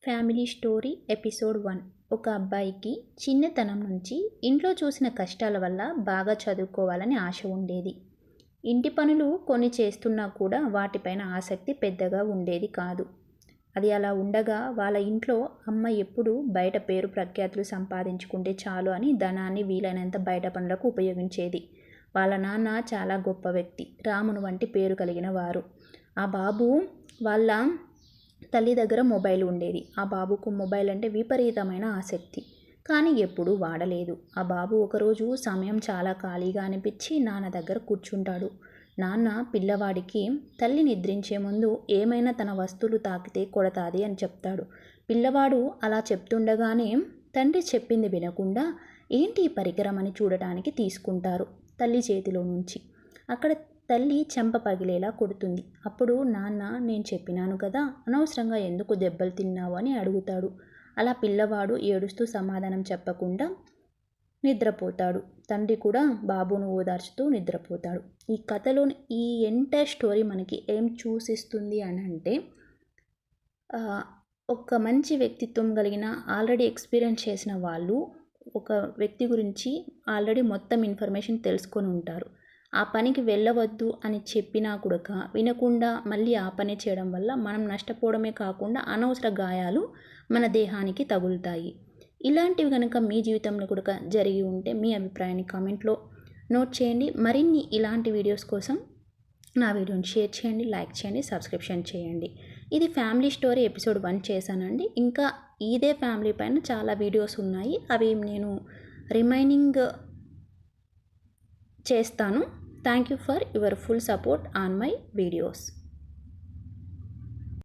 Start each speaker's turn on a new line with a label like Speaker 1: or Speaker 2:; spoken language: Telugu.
Speaker 1: Family story episode 1. ఒక అబ్బాయికి చిన్నతనం నుంచి ఇంట్లో చూసిన కష్టాల వల్ల బాగా చదువుకోవాలని ఆశ ఉండేది. ఇంటి పనులు కొన్ని చేస్తున్నా కూడా వాటిపైన ఆసక్తి పెద్దగా ఉండేది కాదు. అది అలా ఉండగా వాళ్ళ ఇంట్లో అమ్మ ఎప్పుడూ బయట పేరు ప్రఖ్యాతులు సంపాదించుకుంటే చాలు అని ధనాన్ని వీలైనంత బయట పనులకు ఉపయోగించేది. వాళ్ళ నాన్న చాలా గొప్ప వ్యక్తి, రామును వంటి పేరు కలిగిన వారు. ఆ బాబు వాళ్ళ తల్లి దగ్గర మొబైల్ ఉండేది. ఆ బాబుకు మొబైల్ అంటే విపరీతమైన ఆసక్తి, కానీ ఎప్పుడూ వాడలేదు. ఆ బాబు ఒకరోజు సమయం చాలా ఖాళీగా అనిపించి నాన్న దగ్గర కూర్చుంటాడు. నాన్న పిల్లవాడికి తల్లి నిద్రించే ముందు ఏమైనా తన వస్తువులు తాకితే కొడతాది అని చెప్తాడు. పిల్లవాడు అలా చెప్తుండగానే తండ్రి చెప్పింది వినకుండా ఏంటి ఈ పరికరం అని చూడటానికి తీసుకుంటారు తల్లి చేతిలో నుంచి. అక్కడ తల్లి చెంప పగిలేలా కొడుతుంది. అప్పుడు నాన్న, నేను చెప్పినాను కదా, అనవసరంగా ఎందుకు దెబ్బలు తిన్నావు అని అడుగుతాడు. అలా పిల్లవాడు ఏడుస్తూ సమాధానం చెప్పకుండా నిద్రపోతాడు. తండ్రి కూడా బాబును ఓదార్చుతూ నిద్రపోతాడు. ఈ కథలోని ఈ ఎంటైర్ స్టోరీ మనకి ఏం చూసిస్తుంది అని అంటే, ఒక మంచి వ్యక్తిత్వం కలిగిన ఆల్రెడీ ఎక్స్పీరియన్స్ చేసిన వాళ్ళు ఒక వ్యక్తి గురించి ఆల్రెడీ మొత్తం ఇన్ఫర్మేషన్ తెలుసుకొని ఉంటారు. ఆ పనికి వెళ్ళవద్దు అని చెప్పినా కూడా వినకుండా మళ్ళీ ఆ పని చేయడం వల్ల మనం నష్టపోవడమే కాకుండా అనవసర గాయాలు మన దేహానికి తగులుతాయి. ఇలాంటివి కనుక మీ జీవితంలో కూడా జరిగి ఉంటే మీ అభిప్రాయాన్ని కామెంట్లో నోట్ చేయండి. మరిన్ని ఇలాంటి వీడియోస్ కోసం నా వీడియోని షేర్ చేయండి, లైక్ చేయండి, సబ్స్క్రిప్షన్ చేయండి. ఇది ఫ్యామిలీ స్టోరీ ఎపిసోడ్ 1 చేశానండి. ఇంకా ఇదే ఫ్యామిలీ పైన చాలా వీడియోస్ ఉన్నాయి. అవి నేను రిమైనింగ్ చేస్తాను. Thank you for your full support on my videos.